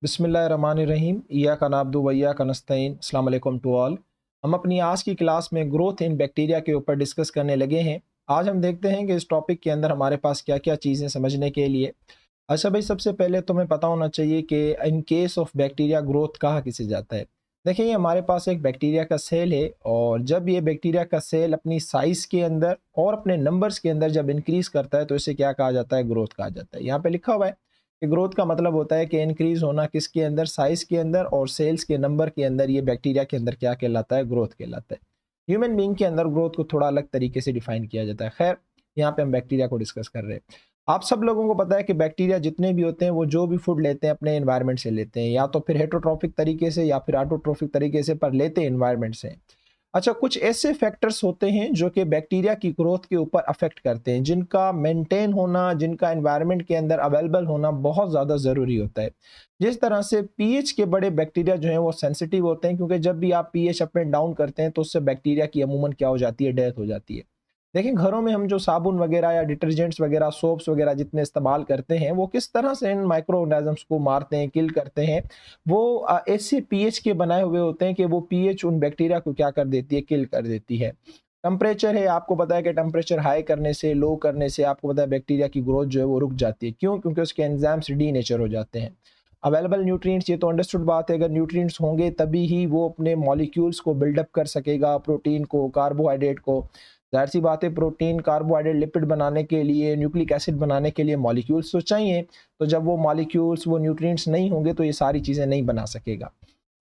बिस्मिल्लाहिर्रहमानिर्रहीम इय्याका नअब्दु व इय्याका नस्तईन। अस्सलाम वालेकुम टू ऑल। हम अपनी आज की क्लास में ग्रोथ इन बैक्टीरिया के ऊपर डिस्कस करने लगे हैं। आज हम देखते हैं कि इस टॉपिक के अंदर हमारे पास क्या-क्या चीज़ें समझने के लिए। अच्छा भाई, सबसे पहले तुम्हें पता होना चाहिए कि in case of bacteria growth कहाँ किसे जाता है। देखिए, ये हमारे पास एक बैक्टीरिया का सेल है और जब ये बैक्टीरिया का सेल अपनी साइज़ के अंदर और अपने नंबर्स के अंदर जब इंक्रीज़ करता है तो इसे क्या कहा जाता है? ग्रोथ कहा जाता है। यहाँ पे लिखा हुआ है कि ग्रोथ का मतलब होता है कि इंक्रीज होना किसके अंदर? साइज के अंदर और सेल्स के नंबर के अंदर। ये बैक्टीरिया के अंदर क्या कहलाता है? ग्रोथ कहलाता है। ह्यूमन बीइंग के अंदर ग्रोथ को थोड़ा अलग तरीके से डिफाइन किया जाता है। खैर, यहाँ पे हम बैक्टीरिया को डिस्कस कर रहे हैं। आप सब लोगों को पता है कि बैक्टीरिया जितने भी होते हैं वो जो भी फूड लेते हैं अपने एनवायरनमेंट से लेते हैं, या तो फिर हेटरोट्रॉफिक तरीके से या फिर ऑटोट्रॉफिक तरीके से, पर लेते हैं एनवायरनमेंट से। अच्छा, कुछ ऐसे फैक्टर्स होते हैं जो कि बैक्टीरिया की ग्रोथ के ऊपर अफेक्ट करते हैं, जिनका मेंटेन होना, जिनका एनवायरनमेंट के अंदर अवेलेबल होना बहुत ज़्यादा ज़रूरी होता है। जिस तरह से पीएच के बड़े बैक्टीरिया जो हैं वो सेंसिटिव होते हैं, क्योंकि जब भी आप पीएच अप एंड डाउन करते हैं तो उससे बैक्टीरिया की अमूमन क्या हो जाती है? डेथ हो जाती है। देखिए, घरों में हम जो साबुन वगैरह या डिटर्जेंट्स वगैरह, सोप्स वगैरह जितने इस्तेमाल करते हैं, वो किस तरह से इन माइक्रो ऑर्गेनिजम्स को मारते हैं, किल करते हैं। वो ऐसे पीएच के बनाए हुए होते हैं कि वो पीएच उन बैक्टीरिया को क्या कर देती है? किल कर देती है। टेम्परेचर है, आपको पता है कि टेम्परेचर हाई करने से, लो करने से आपको पता है बैक्टीरिया की ग्रोथ जो है वो रुक जाती है। क्यों? क्योंकि उसके एंजाइम्स डीनेचर हो जाते हैं। अवेलेबल न्यूट्रिएंट्स, ये तो अंडरस्टूड बात है, अगर न्यूट्रिएंट्स होंगे तभी ही वो अपने मॉलिक्यूल्स को बिल्डअप कर सकेगा, प्रोटीन को, कार्बोहाइड्रेट को। ज़ाहिर सी बात है, प्रोटीन, कार्बोहाइड्रेट, लिपिड बनाने के लिए, न्यूक्लिक एसिड बनाने के लिए मॉलिक्यूल्स तो चाहिए। तो जब वो मॉलिक्यूल्स, वो न्यूट्रिएंट्स नहीं होंगे तो ये सारी चीज़ें नहीं बना सकेगा।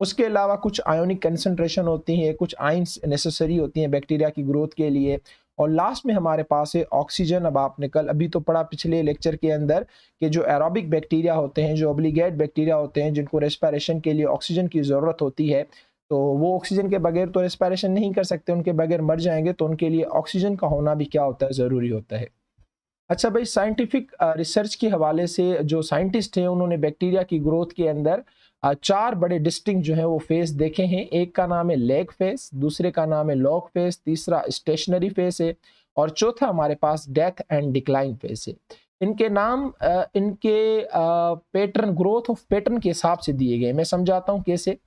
उसके अलावा कुछ आयोनिक कंसंट्रेशन होती हैं, कुछ आयंस नेसेसरी होती हैं बैक्टीरिया की ग्रोथ के लिए। और लास्ट में हमारे पास है ऑक्सीजन। अब आपने कल अभी तो पढ़ा पिछले लेक्चर के अंदर कि जो एरोबिक बैक्टीरिया होते हैं, जो ऑब्लिगेट बैक्टीरिया होते हैं, जिनको रेस्पिरेशन के लिए ऑक्सीजन की ज़रूरत होती है, तो वो ऑक्सीजन के बगैर तो रेस्पिरेशन नहीं कर सकते, उनके बगैर मर जाएंगे। तो उनके लिए ऑक्सीजन का होना भी क्या होता है? ज़रूरी होता है। अच्छा भाई, साइंटिफिक रिसर्च के हवाले से जो साइंटिस्ट हैं उन्होंने बैक्टीरिया की ग्रोथ के अंदर चार बड़े डिस्टिंक्ट जो है वो फेस देखे हैं। एक का नाम है लेग फेस, दूसरे का नाम है लॉग फेस, तीसरा स्टेशनरी फेस है और चौथा हमारे पास डेथ एंड डिक्लाइन फेस है। इनके नाम इनके पैटर्न, ग्रोथ ऑफ पैटर्न के हिसाब से दिए गए। मैं समझाता हूँ कैसे।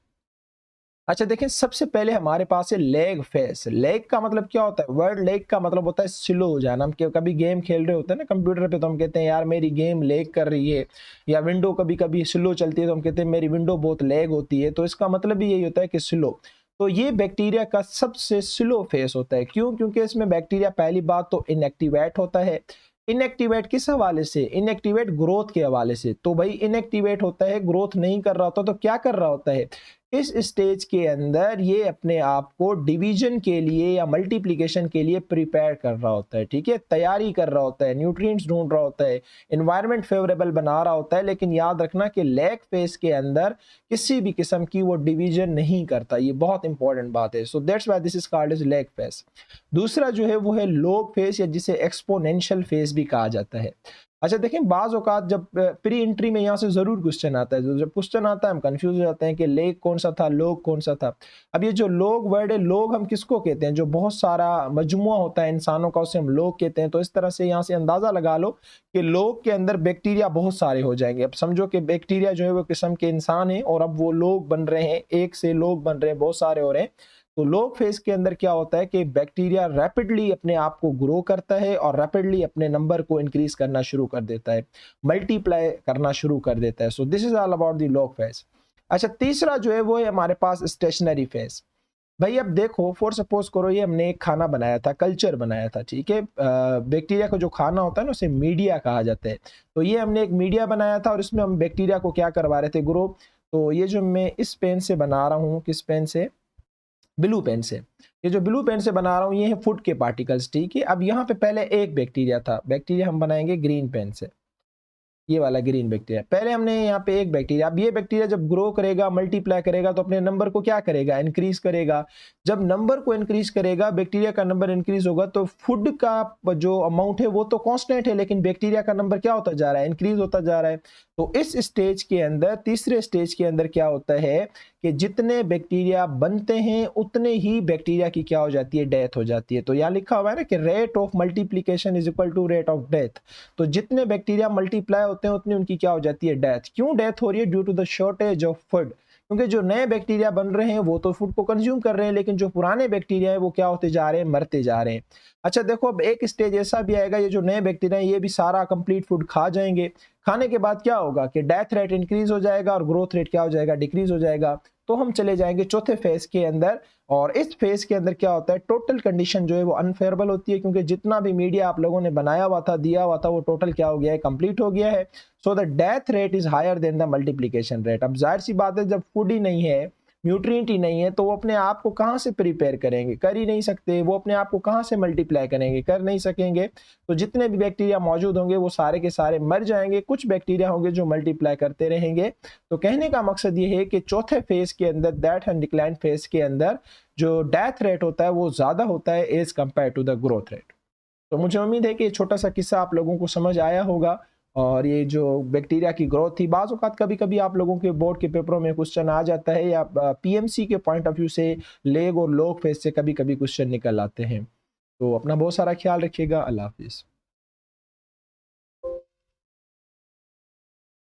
अच्छा देखें, सबसे पहले हमारे पास है लेग फेस। लेग का मतलब क्या होता है? वर्ड लेग का मतलब होता है स्लो हो जाना। हम कभी गेम खेल रहे होते हैं ना कंप्यूटर पे, तो हम कहते हैं यार मेरी गेम लेग कर रही है। या विंडो कभी कभी स्लो चलती है तो हम कहते हैं मेरी विंडो बहुत लेग होती है। तो इसका मतलब भी यही होता है कि स्लो। तो ये बैक्टीरिया का सबसे स्लो फेस होता है। क्यों? क्योंकि इसमें बैक्टीरिया पहली बात तो इनएक्टिवेट होता है। इनएक्टिवेट किस हवाले से? इनएक्टिवेट ग्रोथ के हवाले से। तो भाई इनएक्टिवेट होता है, ग्रोथ नहीं कर रहा होता, तो क्या कर रहा होता है? इस स्टेज के अंदर ये अपने आप को डिवीजन के लिए या मल्टीप्लिकेशन के लिए प्रिपेयर कर रहा होता है। ठीक है, तैयारी कर रहा होता है, न्यूट्रिएंट्स ढूंढ रहा होता है, एनवायरनमेंट फेवरेबल बना रहा होता है। लेकिन याद रखना कि लैग फेज के अंदर किसी भी किस्म की वो डिवीजन नहीं करता। ये बहुत इंपॉर्टेंट बात है। So that's why this is called as lag phase. दूसरा जो है वो है लोग फेज, या जिसे एक्सपोनेंशियल फेज भी कहा जाता है। अच्छा देखें, बाज औकात जब प्री एंट्री में यहाँ से ज़रूर क्वेश्चन आता है, तो जब क्वेश्चन आता है हम कंफ्यूज हो जाते हैं कि लेग कौन सा था, लोग कौन सा था। अब ये जो लोग वर्ड है, लोग हम किसको कहते हैं? जो बहुत सारा मजमुआ होता है इंसानों का, उसे हम लोग कहते हैं। तो इस तरह से यहाँ से अंदाज़ा लगा लो कि लोग के अंदर बैक्टीरिया बहुत सारे हो जाएंगे। अब समझो कि बैक्टीरिया जो है वो किस्म के इंसान है और अब वो लोग बन रहे हैं, एक से लोग बन रहे हैं, बहुत सारे हो रहे हैं। तो लोग फेज के अंदर क्या होता है कि बैक्टीरिया रैपिडली अपने आप को ग्रो करता है और रैपिडली अपने नंबर को इंक्रीज करना शुरू कर देता है, मल्टीप्लाई करना शुरू कर देता है। So this is all about the log phase. अच्छा, तीसरा जो है वो है हमारे पास स्टेशनरी फेज। भाई अब देखो, फॉर सपोज करो ये हमने एक खाना बनाया था, कल्चर बनाया था, ठीक है। बैक्टीरिया का जो खाना होता है ना उसे मीडिया कहा जाता है। तो ये हमने एक मीडिया बनाया था और इसमें हम बैक्टीरिया को क्या करवा रहे थे? ग्रो। तो ये जो मैं इस पेन से बना रहा हूँ, किस पेन से? ब्लू पेन से। ये जो ब्लू पेन से बना रहा हूँ ये है फूड के पार्टिकल्स, ठीक है। अब यहाँ पे पहले एक बैक्टीरिया था, बैक्टीरिया हम बनाएंगे ग्रीन पेन से, ये वाला ग्रीन बैक्टीरिया। पहले हमने यहाँ पे एक बैक्टीरिया, अब ये बैक्टीरिया जब ग्रो करेगा, मल्टीप्लाई करेगा, तो अपने नंबर को क्या करेगा? इंक्रीज करेगा। जब नंबर को इंक्रीज करेगा, बैक्टीरिया का नंबर इंक्रीज होगा, तो फूड का जो अमाउंट है वो तो कांस्टेंट है, लेकिन बैक्टीरिया का नंबर क्या होता जा रहा है? इंक्रीज होता जा रहा है। तो इस स्टेज के अंदर, तीसरे स्टेज के अंदर क्या होता है कि जितने बैक्टीरिया बनते हैं उतने ही बैक्टीरिया की क्या हो जाती है? डेथ हो जाती है। तो यहाँ लिखा हुआ है ना कि rate of multiplication is equal to rate of death. तो जितने बैक्टीरिया मल्टीप्लाई होते हैं उतनी उनकी क्या हो जाती है, डेथ। क्यों डेथ हो रही है? Due to the shortage of food. क्योंकि जो नए बैक्टीरिया बन रहे हैं वो तो फूड को कंज्यूम कर रहे हैं, लेकिन जो पुराने बैक्टीरिया है वो क्या होते जा रहे हैं, मरते जा रहे हैं। अच्छा देखो, अब एक स्टेज ऐसा भी आएगा, ये जो नए बैक्टीरिया हैं ये भी सारा कंप्लीट फूड खा जाएंगे। खाने के बाद क्या होगा कि डेथ रेट इंक्रीज हो जाएगा और ग्रोथ रेट क्या हो जाएगा, डिक्रीज हो जाएगा। तो हम चले जाएंगे चौथे फेज के अंदर, और इस फेज के अंदर क्या होता है, टोटल कंडीशन जो है वो अनफेयरेबल होती है, क्योंकि जितना भी मीडिया आप लोगों ने बनाया हुआ था, दिया हुआ था, वो टोटल क्या हो गया है, कंप्लीट हो गया है। So the death rate is higher than the multiplication rate. अब जाहिर सी बात है, जब फूड ही नहीं है, न्यूट्रिएंट ही नहीं है, तो वो अपने आप को कहाँ से प्रिपेयर करेंगे, कर ही नहीं सकते। वो अपने आप को कहाँ से मल्टीप्लाई करेंगे, कर नहीं सकेंगे। तो जितने भी बैक्टीरिया मौजूद होंगे वो सारे के सारे मर जाएंगे, कुछ बैक्टीरिया होंगे जो मल्टीप्लाई करते रहेंगे। तो कहने का मकसद ये है कि चौथे फेज के अंदर, डेथ एंड डिक्लाइन फेज के अंदर, जो डेथ रेट होता है वो ज्यादा होता है as compare to the growth rate. तो मुझे उम्मीद है कि ये छोटा सा किस्सा आप लोगों को समझ आया होगा। और ये जो बैक्टीरिया की ग्रोथ थी, बाज़ औक़ात कभी कभी आप लोगों के बोर्ड के पेपरों में क्वेश्चन आ जाता है, या पीएमसी के पॉइंट ऑफ व्यू से लेग और लॉग फेज से कभी कभी क्वेश्चन निकल आते हैं। तो अपना बहुत सारा ख्याल रखिएगा। अल्लाह हाफिज़।